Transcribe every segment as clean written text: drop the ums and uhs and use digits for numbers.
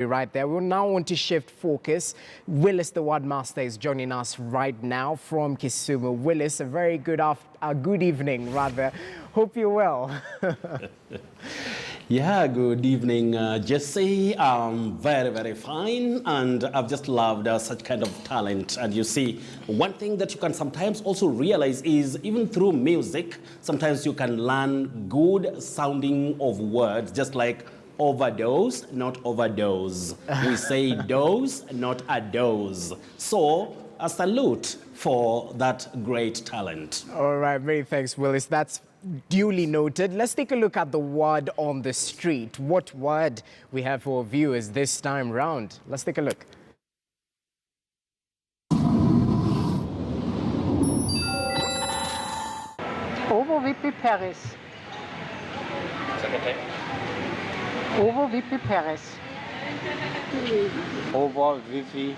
Right there. We now want to shift focus. Willis, the word master, is joining us right now from Kisumu. Willis, a very good evening, rather. Hope you're well. Yeah, good evening, Jesse. Very fine, and I've just loved such kind of talent. And you see, one thing that you can sometimes also realize is even through music, sometimes you can learn good sounding of words, just like overdose, not overdose. We say dose, not a dose. So a salute for that great talent. All right, many thanks, Willis. That's duly noted. Let's take a look at the word on the street. What word we have for viewers this time round? Let's take a look. OVIVIPAROUS. OVIVIPAROUS. OVIVIPAROUS.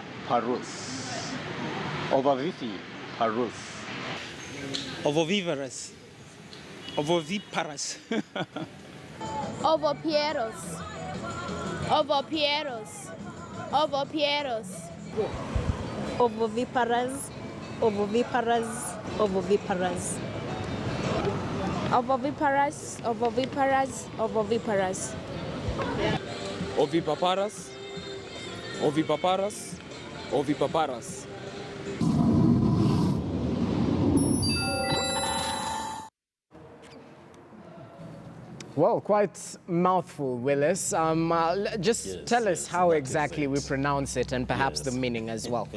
OVIVIPAROUS. Ovovivorous. Ovoviparous. Ovipieros. Ovipieros. Ovipieros. Ovoviparas. Ovoviparas. Ovoviparas. Ovoviparas. Ovoviparas. Ovoviparas. Ovipaparas. Ovipaparas. Ovipaparas. Well, quite mouthful, Willis. Just Yes, tell us yes, how that exactly is we it. pronounce it and perhaps Yes. the meaning as well.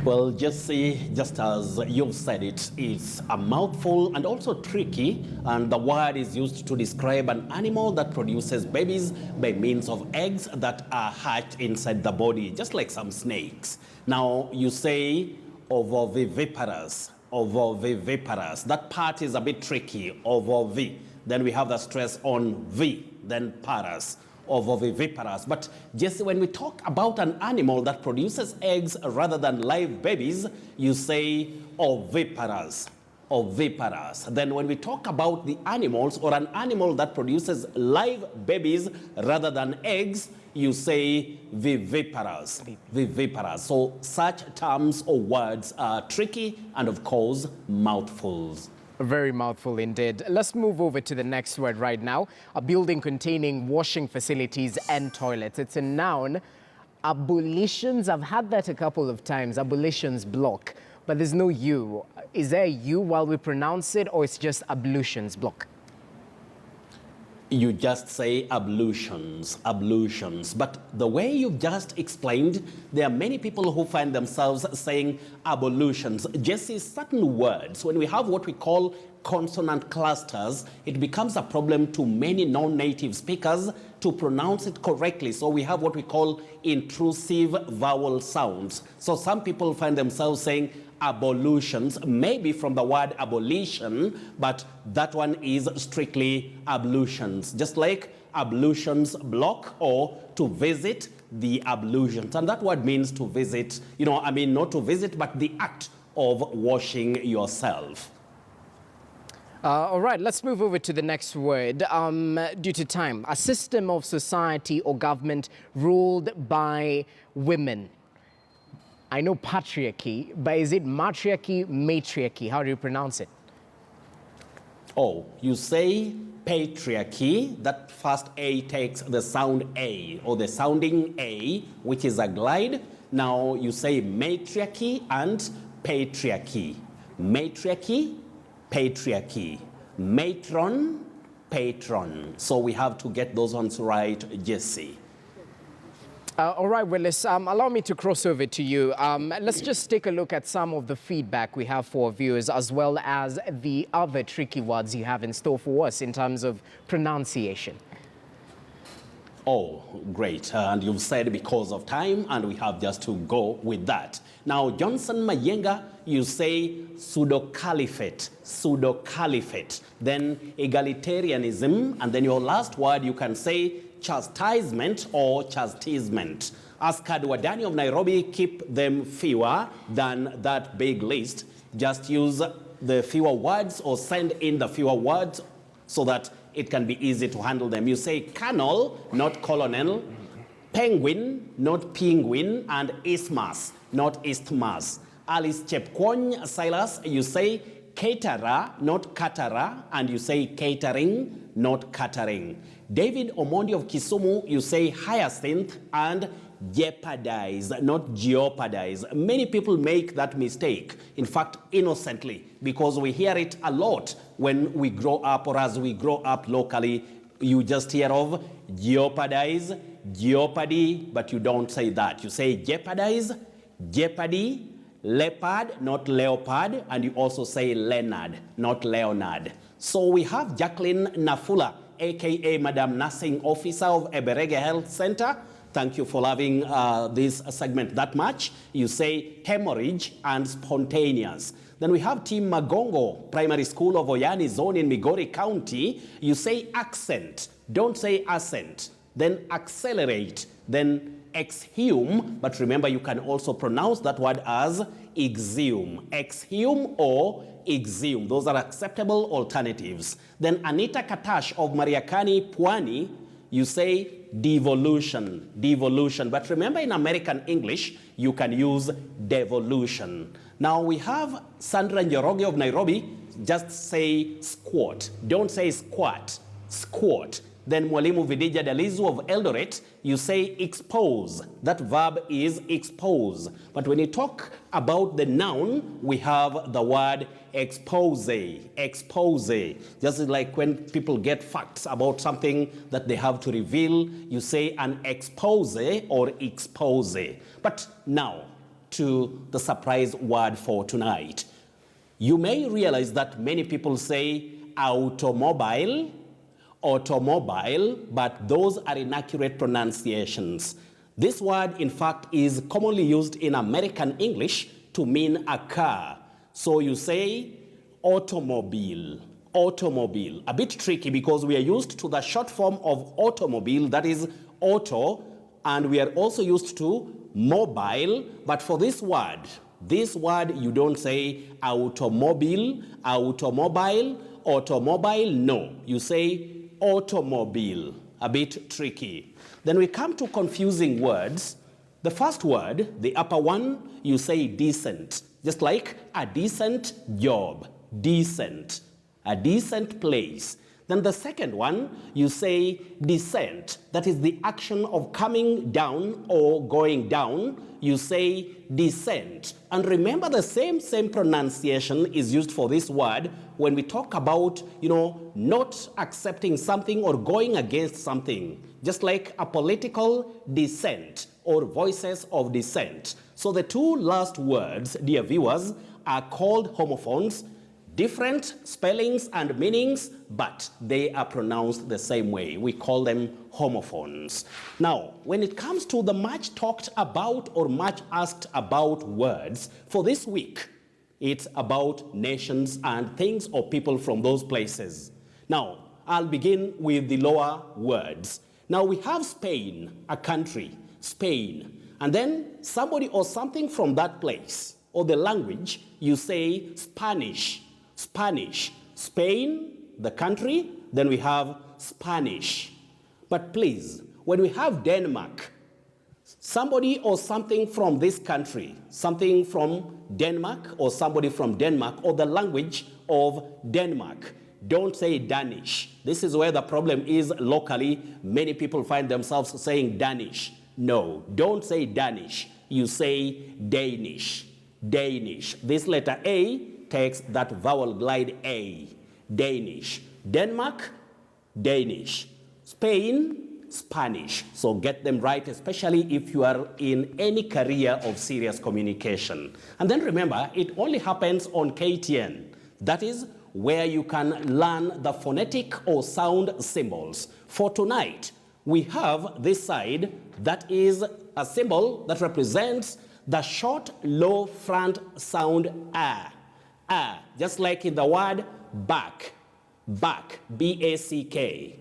Well, Jesse, just as you've said it, it's a mouthful and also tricky, and the word is used to describe an animal that produces babies by means of eggs that are hatched inside the body, just like some snakes. Now, you say ovoviviparous. Ovoviviparous. That part is a bit tricky. Ovovi. Then we have the stress on V, then paras. Ovoviviparous. But just when we talk about an animal that produces eggs rather than live babies, you say oviparous. Oviparous. Then when we talk about the animals or an animal that produces live babies rather than eggs, you say viviparous. Viviparous. So such terms or words are tricky and of course mouthfuls. A very mouthful indeed. Let's move over to the next word right now. A building containing washing facilities and toilets. It's a noun. Abolitions, I've had that a couple of times. Abolitions block, but there's no U. Is there a U while we pronounce it, or it's just ablutions block? You just say ablutions, ablutions. But the way you've just explained, there are many people who find themselves saying ablutions. Just certain words, when we have what we call consonant clusters, it becomes a problem to many non-native speakers to pronounce it correctly. So we have what we call intrusive vowel sounds. So some people find themselves saying ablutions, maybe from the word abolition, but that one is strictly ablutions, just like ablutions block or to visit the ablutions. And that word means to visit, not to visit, but the act of washing yourself. All right, let's move over to the next word. Due to time, a system of society or government ruled by women. I know patriarchy, but is it matriarchy, matriarchy? How do you pronounce it? Oh, you say patriarchy. That first A takes the sound A, or the sounding A, which is a glide. Now you say matriarchy and patriarchy. Matriarchy, patriarchy. Matron, patron. So we have to get those ones right, Jesse. All right, Willis, allow me to cross over to you. Let's just take a look at some of the feedback we have for viewers, as well as the other tricky words you have in store for us in terms of pronunciation. Oh, great. And you've said because of time, and we have just to go with that. Now, Johnson Mayenga, you say pseudo-caliphate, pseudo-caliphate. Then egalitarianism, and then your last word you can say chastisement or chastisement. Ask Wadani of Nairobi, keep them fewer than that big list. Just use the fewer words or send in the fewer words so that it can be easy to handle them. You say colonel, not colonel, penguin, not penguin, and isthmus, not isthmus. Alice Chepkwony Silas, you say caterer, not caterer, and you say catering, not catering. David Omondi of Kisumu, you say hyacinth and jeopardize, not jeopardize. Many people make that mistake, in fact, innocently, because we hear it a lot when we grow up or as we grow up locally. You just hear of jeopardize, jeopardy, but you don't say that. You say jeopardize, jeopardy, leopard, not leopard, and you also say Leonard, not Leonard. So we have Jacqueline Nafula, aka Madam Nursing Officer of Eberege Health Center. Thank you for loving this segment that much. You say hemorrhage and spontaneous. Then we have Team Magongo Primary School of Oyani Zone in Migori County. You say accent, don't say accent. Then accelerate, then exhume, but remember you can also pronounce that word as exhume. Exhume or exhume, those are acceptable alternatives. Then Anita Katash of Mariakani, Pwani, you say devolution, devolution. But remember in American English, you can use devolution. Now we have Sandra Njoroge of Nairobi, just say squat. Don't say squat, squat. Then Mwalimu Vidija Dalizu of Eldoret, you say expose. That verb is expose. But when you talk about the noun, we have the word expose, expose. Just like when people get facts about something that they have to reveal, you say an expose or expose. But now, to the surprise word for tonight. You may realize that many people say automobile, automobile, but those are inaccurate pronunciations. This word, in fact, is commonly used in American English to mean a car. So you say automobile, automobile. A bit tricky because we are used to the short form of automobile, that is auto, and we are also used to mobile, but for this word you don't say automobile, automobile, automobile, no. You say automobile, a bit tricky. Then we come to confusing words. The first word, the upper one, you say decent, just like a decent job, decent, a decent place. Then the second one, you say descent, that is the action of coming down or going down, you say descent. And remember the same pronunciation is used for this word when we talk about, not accepting something or going against something, just like a political dissent or voices of dissent. So the two last words, dear viewers, are called homophones, different spellings and meanings, but they are pronounced the same way. We call them homophones. Now, when it comes to the much talked about or much asked about words, for this week, it's about nations and things or people from those places. Now, I'll begin with the lower words. Now, we have Spain, a country, Spain, and then somebody or something from that place, or the language, you say Spanish, Spanish. Spain, the country, then we have Spanish. But please, when we have Denmark, somebody or something from this country, something from Denmark or somebody from Denmark or the language of Denmark, don't say Danish. This is where the problem is locally. Many people find themselves saying Danish. No, don't say Danish. You say Danish, Danish. This letter A takes that vowel glide A, Danish. Denmark, Danish. Spain, Spanish. So get them right, especially if you are in any career of serious communication. And then remember, it only happens on KTN. That is where you can learn the phonetic or sound symbols. For tonight, we have this side that is a symbol that represents the short, low front sound A. Just like in the word back, back, B-A-C-K.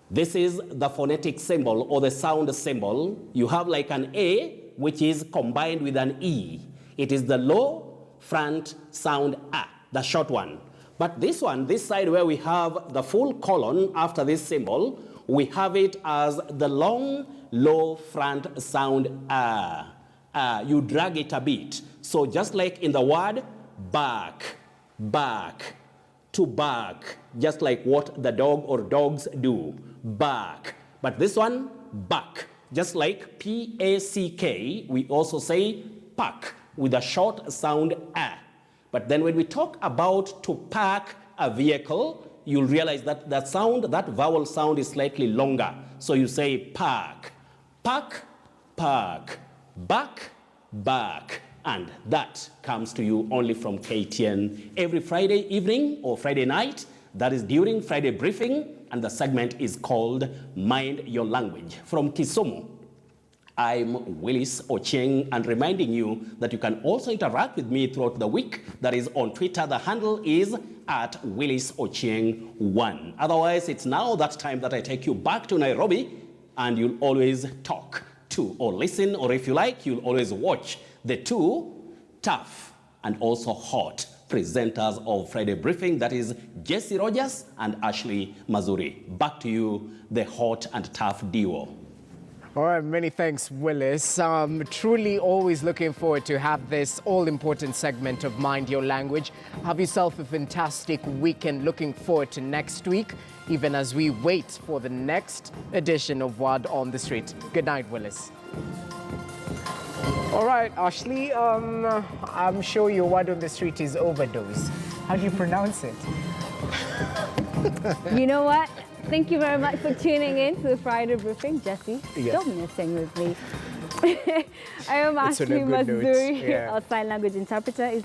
This is the phonetic symbol or the sound symbol. You have like an A, which is combined with an E. It is the low front sound A, the short one. But this one, this side where we have the full colon after this symbol, we have it as the long, low front sound ah. You drag it a bit. So just like in the word back, back, to back, just like what the dog or dogs do, back. But this one, back, just like P-A-C-K, we also say pack with a short sound ah. But then when we talk about to park a vehicle, you'll realize that that sound, that vowel sound is slightly longer. So you say park, park, park, back, back. And that comes to you only from KTN every Friday evening or Friday night. That is during Friday briefing. And the segment is called Mind Your Language. From Kisumu, I'm Willis Ochieng, and reminding you that you can also interact with me throughout the week. That is on Twitter. The handle is at Willis Ochieng1. Otherwise, it's now that time that I take you back to Nairobi, and you'll always talk to or listen, or if you like, you'll always watch the two tough and also hot presenters of Friday Briefing, that is Jesse Rogers and Ashley Mazuri. Back to you, the hot and tough duo. All right, many thanks, Willis. Truly always looking forward to have this all-important segment of Mind Your Language. Have yourself a fantastic weekend. Looking forward to next week, even as we wait for the next edition of Word on the Street. Good night, Willis. All right, Ashley, I'm sure your Word on the Street is overdose. How do you pronounce it? You know what? Thank you very much for tuning in to the Friday Briefing. Jesse, Yes. don't messing with me. I am It's on a Ashley good note. Mazuri, Yeah. our sign language interpreter. Is